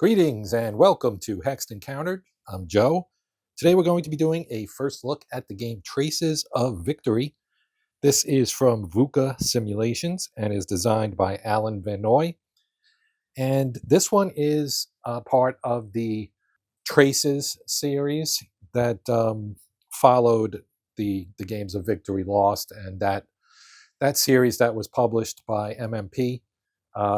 Greetings and welcome to Hexed Encountered. I'm Joe. Today we're going to be doing a first look at the game Traces of Victory. This is from VUCA Simulations and is designed by Alan Van Noy. And this one is part of the Traces series that followed the Games of Victory Lost, and that series that was published by MMP.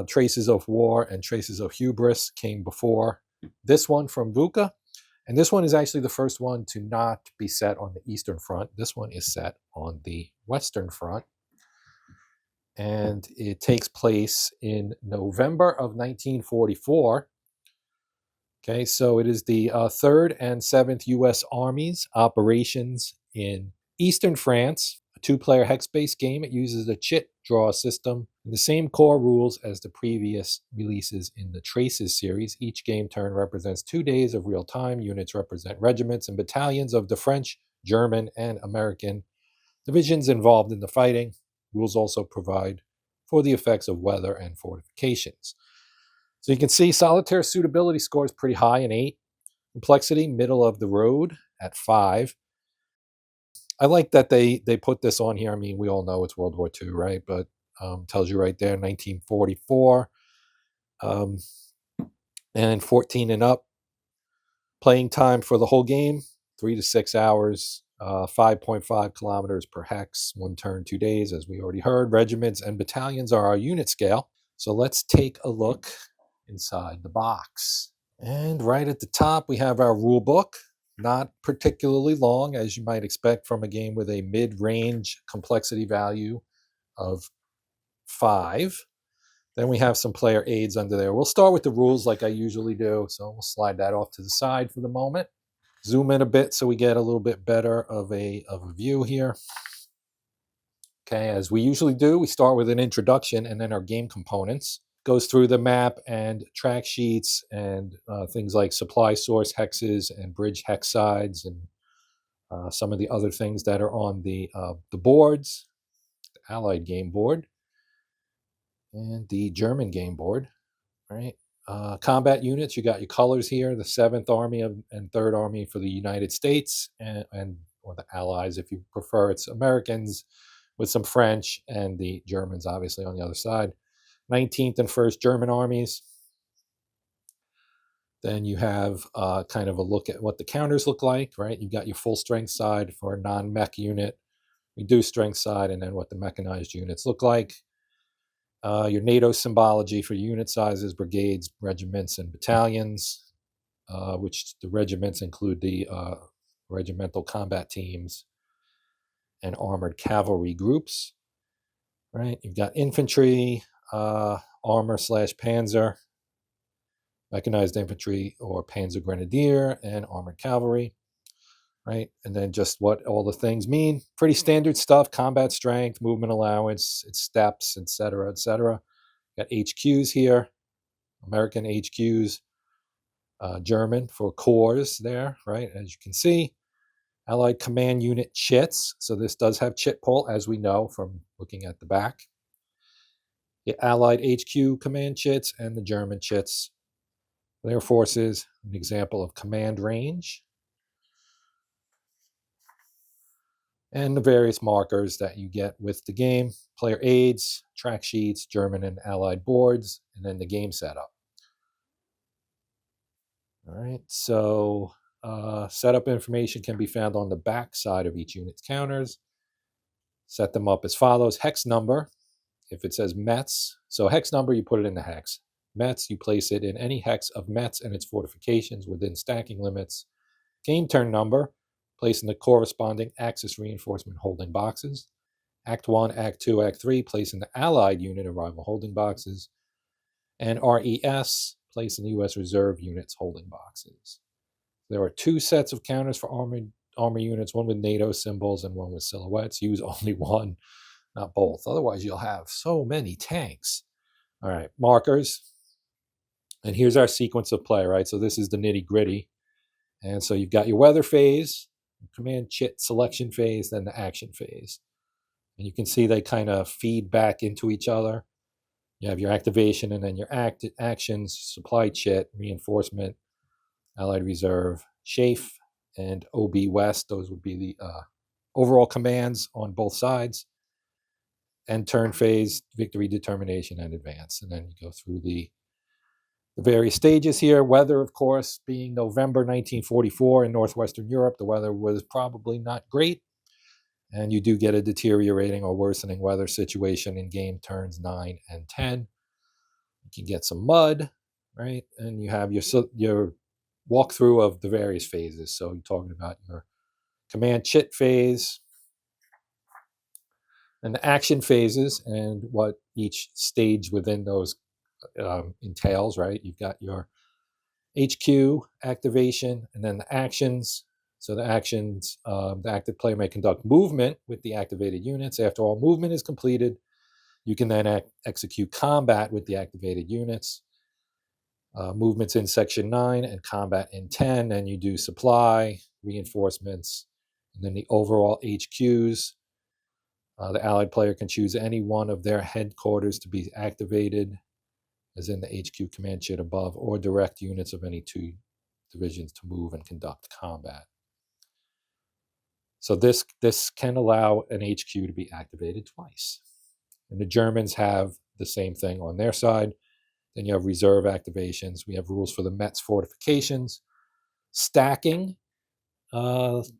Traces of War and Traces of Hubris came before this one from VUCA. And this one is actually the first one to not be set on the Eastern Front. This one is set on the Western Front. And it takes place in November of 1944. Okay, so it is the 3rd and 7th U.S. Army's operations in Eastern France. A two-player hex-based game. It uses a chit draw system and the same core rules as the previous releases in the Traces series. Each game turn represents 2 days of real time. Units represent regiments and battalions of the French, German, and American divisions involved in the fighting. Rules also provide for the effects of weather and fortifications. So you can see solitaire suitability score is pretty high, an 8. Complexity, middle of the road at 5. I like that they put this on here. I mean, we all know it's World War II, right? But tells you right there, 1944. And 14 and up. Playing time for the whole game, 3 to 6 hours, 5.5 kilometers per hex, 1 turn, 2 days, as we already heard. Regiments and battalions are our unit scale. So let's take a look inside the box. And right at the top, we have our rule book. Not particularly long, as you might expect from a game with a mid-range complexity value of 5. Then we have some player aids under there. We'll start with the rules like I usually do, so we'll slide that off to the side for the moment. Zoom in a bit so we get a little bit better of a view here. Okay, as we usually do, we start with an introduction and then our game components. Goes through the map and track sheets and things like supply source hexes and bridge hex sides and some of the other things that are on the boards, the Allied game board and the German game board, right? Combat units, you got your colors here, the 7th Army and 3rd Army for the United States and or the Allies if you prefer. It's Americans with some French and the Germans obviously on the other side. 19th and 1st German armies. Then you have kind of a look at what the counters look like, right? You've got your full strength side for a non-mech unit, reduced strength side, and then what the mechanized units look like. Your NATO symbology for unit sizes, brigades, regiments, and battalions, which the regiments include the regimental combat teams and armored cavalry groups, right? You've got infantry, armor / panzer, mechanized infantry or panzer grenadier, and armored cavalry, right? And then just what all the things mean. Pretty standard stuff: combat strength, movement allowance, its steps, etc., etc. Got HQs here, American HQs, German for corps there, right? As you can see, Allied command unit chits. So this does have chit pull, as we know from looking at the back. The Allied HQ command chits and the German chits. Their forces, an example of command range. And the various markers that you get with the game. Player aids, track sheets, German and Allied boards, and then the game setup. All right, so setup information can be found on the back side of each unit's counters. Set them up as follows. Hex number, if it says Metz, so hex number, you put it in the hex. Metz, you place it in any hex of Metz and its fortifications within stacking limits. Game turn number, place in the corresponding Axis reinforcement holding boxes. Act 1, Act 2, Act 3, place in the Allied unit arrival holding boxes. And RES, place in the U.S. Reserve units holding boxes. There are 2 sets of counters for armor units, one with NATO symbols and one with silhouettes. Use only one, not both. Otherwise, you'll have so many tanks. All right, markers. And here's our sequence of play, right? So this is the nitty-gritty. And so you've got your weather phase, command chit selection phase, then the action phase. And you can see they kind of feed back into each other. You have your activation and then your actions, supply chit, reinforcement, allied reserve, chafe, and OB West. Those would be the overall commands on both sides. End turn phase, victory, determination, and advance. And then you go through the various stages here. Weather, of course, being November 1944 in Northwestern Europe, the weather was probably not great. And you do get a deteriorating or worsening weather situation in game turns 9 and 10. You can get some mud, right? And you have your walkthrough of the various phases. So you're talking about your command chit phase and the action phases and what each stage within those entails, right? You've got your HQ activation and then the actions. So the actions, the active player may conduct movement with the activated units. After all movement is completed, you can then execute combat with the activated units. Movements in section 9 and combat in 10, and you do supply, reinforcements, and then the overall HQs. The allied player can choose any one of their headquarters to be activated, as in the HQ command chit above, or direct units of any 2 divisions to move and conduct combat. So this can allow an HQ to be activated twice. And the Germans have the same thing on their side. Then you have reserve activations. We have rules for the Metz fortifications. Stacking.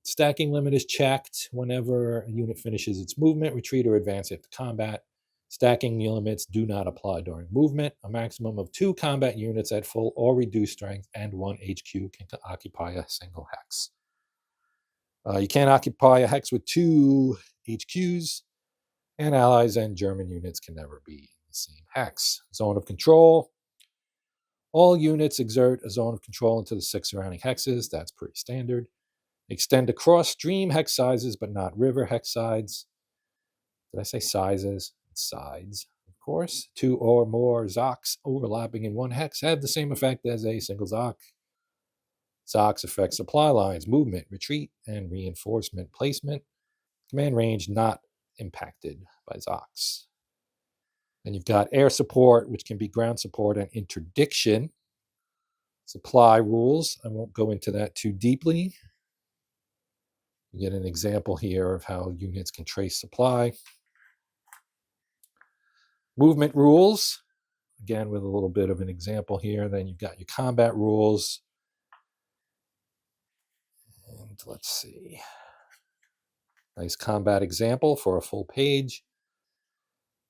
Stacking limit is checked whenever a unit finishes its movement, retreat, or advance after combat. Stacking limits do not apply during movement. A maximum of 2 combat units at full or reduced strength and 1 HQ can occupy a single hex. You can't occupy a hex with 2 HQs, and allies and German units can never be in the same hex. Zone of control. All units exert a zone of control into the 6 surrounding hexes. That's pretty standard. Extend across stream hex sizes, but not river hex sides. Did I say sizes? Sides, of course. 2 or more Zocs overlapping in one hex have the same effect as a single Zoc. Zocs affect supply lines, movement, retreat, and reinforcement placement. Command range not impacted by Zocs. Then you've got air support, which can be ground support and interdiction. Supply rules. I won't go into that too deeply. You get an example here of how units can trace supply. Movement rules, again with a little bit of an example here. Then you've got your combat rules. And let's see. Nice combat example for a full page,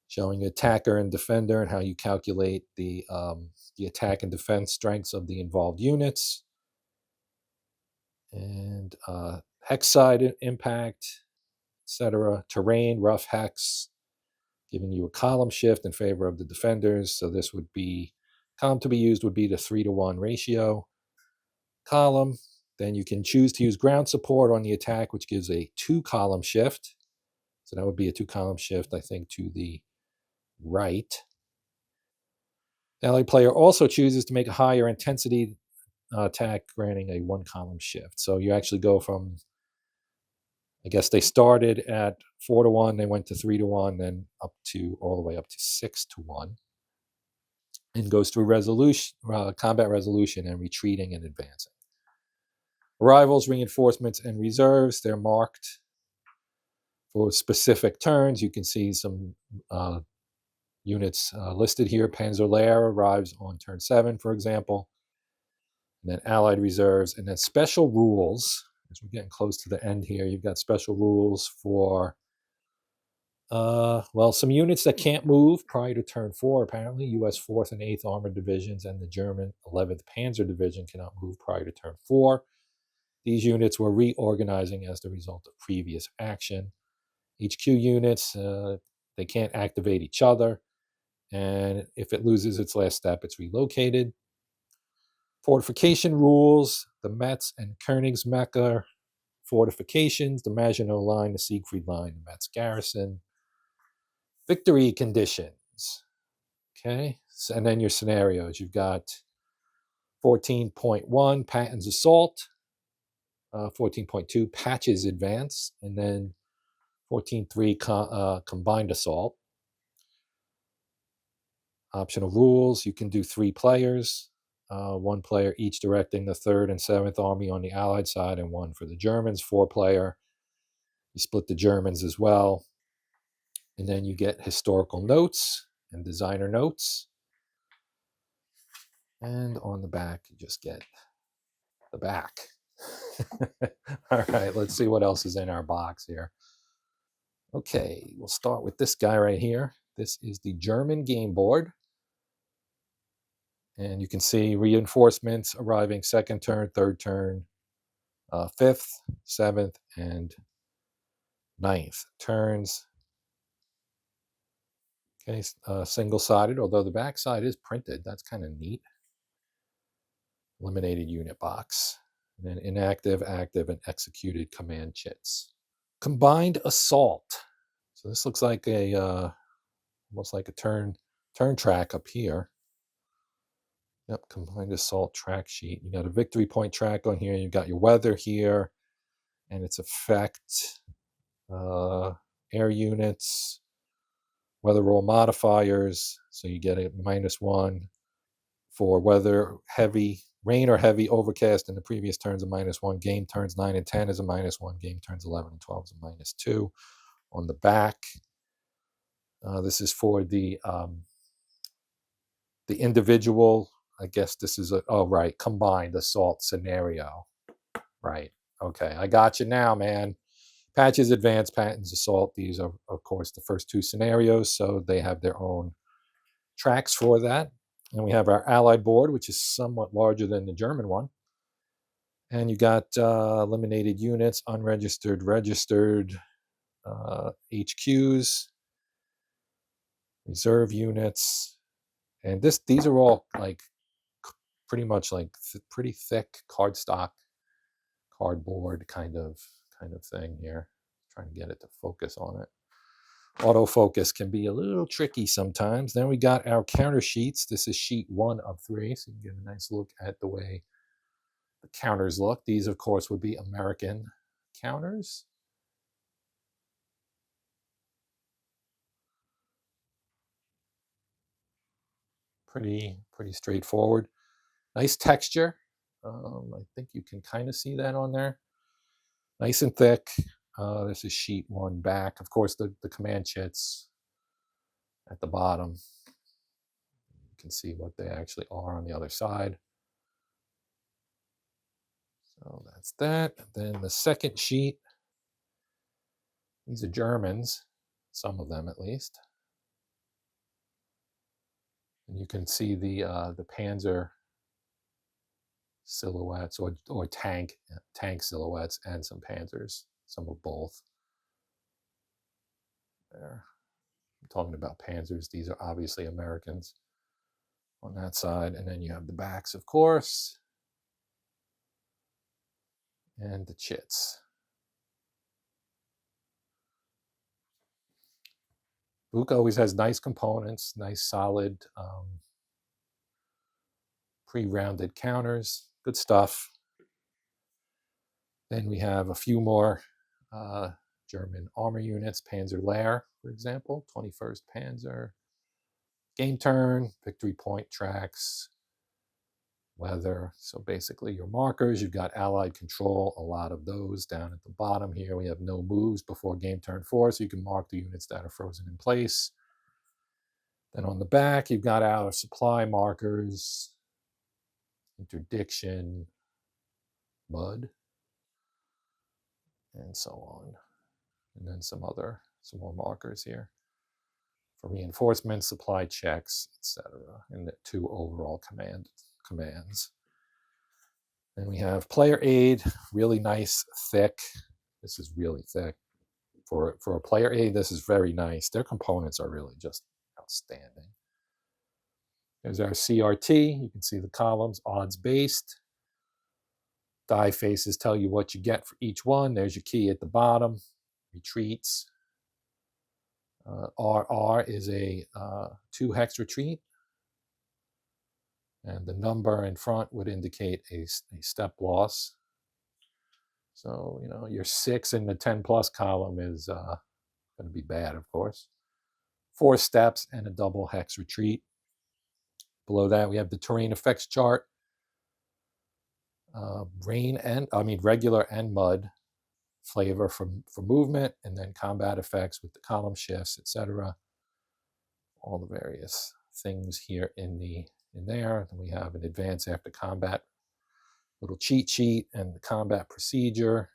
showing attacker and defender and how you calculate the attack and defense strengths of the involved units. And hex side impact, etc. Terrain, rough hex, giving you a column shift in favor of the defenders. So this would be, column to be used would be the 3-to-1 ratio column. Then you can choose to use ground support on the attack, which gives a 2-column shift. So that would be a 2-column shift, I think, to the right. The allied player also chooses to make a higher intensity attack, granting a 1-column shift. So you actually go from, I guess they started at 4-to-1, they went to 3-to-1, then up to all the way up to 6-to-1, and goes through resolution, combat resolution, and retreating and advancing. Arrivals, reinforcements, and reserves, they're marked for specific turns. You can see some units listed here. Panzer arrives on turn 7, for example. And then allied reserves, and then special rules. As we're getting close to the end here, you've got special rules for, some units that can't move prior to turn 4, apparently. U.S. 4th and 8th Armored Divisions and the German 11th Panzer Division cannot move prior to turn 4. These units were reorganizing as the result of previous action. HQ units, they can't activate each other. And if it loses its last step, it's relocated. Fortification rules, the Metz and Königsmacher fortifications, the Maginot Line, the Siegfried Line, the Metz Garrison. Victory conditions. Okay, and then your scenarios. You've got 14.1, Patton's Assault. 14.2, Patch's Advance. And then 14.3, Combined Assault. Optional rules, you can do 3 players, 1 player each directing the 3rd and 7th Army on the Allied side and 1 for the Germans, 4 player. You split the Germans as well. And then you get historical notes and designer notes. And on the back, you just get the back. All right, let's see what else is in our box here. Okay, we'll start with this guy right here. This is the German game board. And you can see reinforcements arriving 2nd turn, 3rd turn, 5th, 7th, and 9th turns. Okay, single-sided, although the back side is printed. That's kind of neat. Eliminated unit box. And then inactive, active, and executed command chits. Combined assault. So this looks like a almost like a turn track up here. Yep, combined assault track sheet. You got a victory point track on here. You've got your weather here, and its effect, air units, weather roll modifiers. So you get a -1 for weather heavy, rain or heavy overcast in the previous turns, a -1. Game turns 9 and 10 is a -1. Game turns 11 and 12 is a -2. On the back, this is for the individual. I guess this is right, combined assault scenario. Right. Okay, I got you now, man. Patches, Advanced, Patents, Assault. These are, of course, the first 2 scenarios, so they have their own tracks for that. And we have our Allied board, which is somewhat larger than the German one. And you got eliminated units, unregistered, registered, HQs, reserve units. And these are all like pretty much like pretty thick cardstock, cardboard kind of thing here. Trying to get it to focus on it. Autofocus can be a little tricky sometimes. Then we got our counter sheets. This is sheet 1 of 3, so you can get a nice look at the way the counters look. These, of course, would be American counters. Pretty straightforward. Nice texture. I think you can kind of see that on there. Nice and thick. This is sheet 1 back. Of course, the command chits at the bottom. You can see what they actually are on the other side. So that's that. Then the second sheet. These are Germans, some of them at least. And you can see the Panzer silhouettes or tank silhouettes and some Panzers, some of both. There. I'm talking about Panzers. These are obviously Americans on that side. And then you have the backs, of course, and the chits. VUCA always has nice components, nice solid pre-rounded counters. Good stuff. Then we have a few more German armor units. Panzer Lehr, for example, 21st Panzer. Game turn, victory point tracks, weather. So basically your markers. You've got Allied control, a lot of those down at the bottom here. We have no moves before game turn 4, so you can mark the units that are frozen in place. Then on the back, you've got our supply markers, interdiction, mud, and so on. And then some more markers here for reinforcements, supply checks, etc. And the 2 overall commands. Then we have player aid, really nice, thick. This is really thick. For a player aid, this is very nice. Their components are really just outstanding. There's our CRT. You can see the columns, odds-based. Die faces tell you what you get for each one. There's your key at the bottom. Retreats. RR is a 2-hex retreat. And the number in front would indicate a step loss. So, your 6 in the 10 plus column is going to be bad, of course. 4 steps and a double hex retreat. Below that, we have the terrain effects chart, regular and mud flavor for movement, and then combat effects with the column shifts, etc. All the various things here in there. Then we have an advance after combat little cheat sheet and the combat procedure.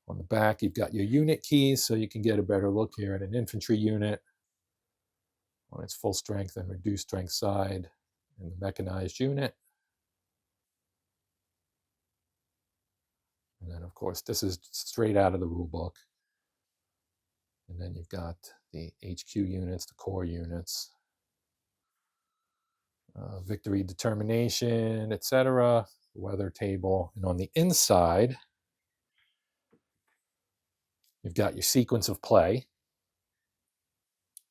On the back, you've got your unit keys, so you can get a better look here at an infantry unit on its full strength and reduced strength side, and the mechanized unit. And then, of course, this is straight out of the rule book. And then you've got the HQ units, the core units, victory determination, etc., weather table. And on the inside, you've got your sequence of play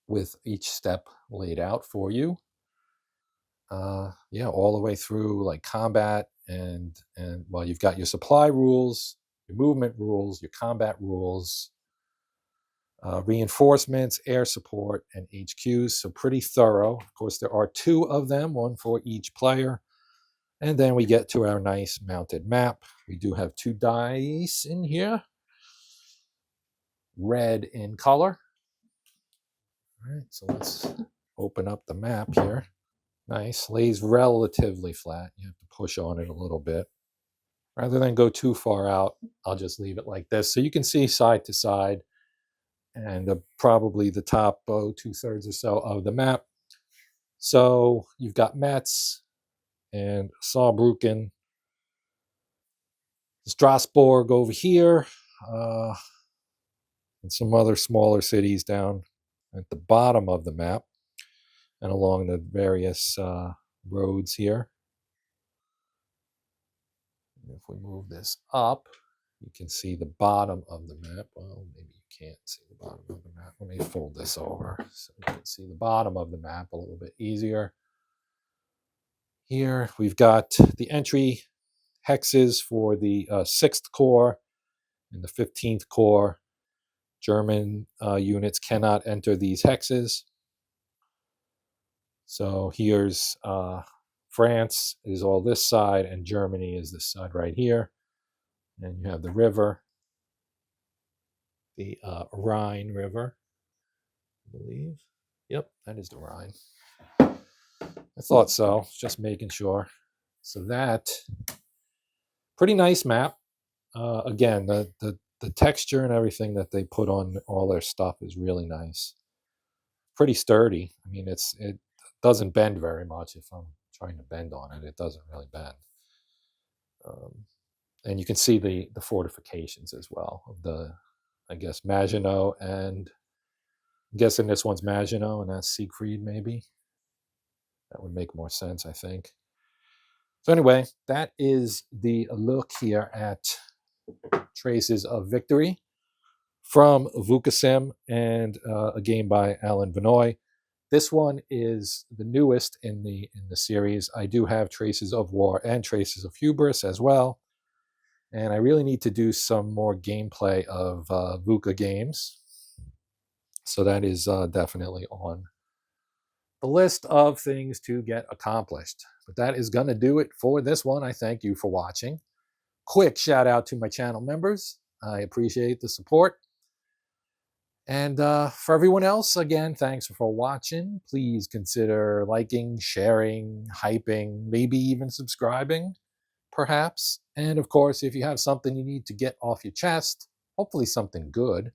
with each step laid out for you. Yeah, all the way through like combat and well, you've got your supply rules, your movement rules, your combat rules, reinforcements, air support, and HQs. So pretty thorough. Of course, there are 2 of them, 1 for each player. And then we get to our nice mounted map. We do have 2 dice in here, red in color. All right, so let's open up the map here. Nice, lays relatively flat. You have to push on it a little bit. Rather than go too far out, I'll just leave it like this. So you can see side to side and probably the top 2/3 or so of the map. So you've got Metz and Saarbrücken, Strasbourg over here, and some other smaller cities down at the bottom of the map and along the various roads here. And if we move this up, you can see the bottom of the map. Well, maybe you can't see the bottom of the map. Let me fold this over so you can see the bottom of the map a little bit easier. Here we've got the entry hexes for the 6th Corps and the 15th Corps. German units cannot enter these hexes. So here's France is all this side, and Germany is this side right here. And you have the river, the Rhine River, I believe. Yep, that is the Rhine. I thought so, just making sure. So that, pretty nice map. Again, the texture and everything that they put on all their stuff is really nice. Pretty sturdy. I mean, it doesn't bend very much. If I'm trying to bend on it, it doesn't really bend. And you can see the fortifications as well of the, I guess, Maginot, and I'm guessing this one's Maginot and that's Siegfried, maybe. That would make more sense, I think. So anyway, that is the look here at Traces of Victory from VUCA Sim, and a game by Alan Vinoy. This one is the newest in the series. I do have Traces of War and Traces of Hubris as well. And I really need to do some more gameplay of VUCA games. So that is definitely on the list of things to get accomplished. But that is going to do it for this one. I thank you for watching. Quick shout out to my channel members. I appreciate the support. And for everyone else, again, thanks for watching. Please consider liking, sharing, hyping, maybe even subscribing, perhaps. And of course, if you have something you need to get off your chest, hopefully something good,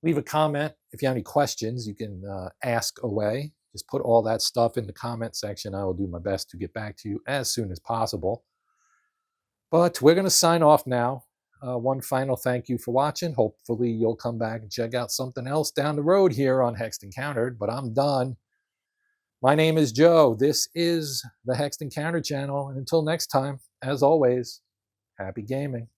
leave a comment. If you have any questions, you can ask away. Just put all that stuff in the comment section. I will do my best to get back to you as soon as possible. But we're going to sign off now. One final thank you for watching. Hopefully you'll come back and check out something else down the road here on Hexed Encountered, but I'm done. My name is Joe. This is the Hexed Encountered channel. And until next time, as always, happy gaming.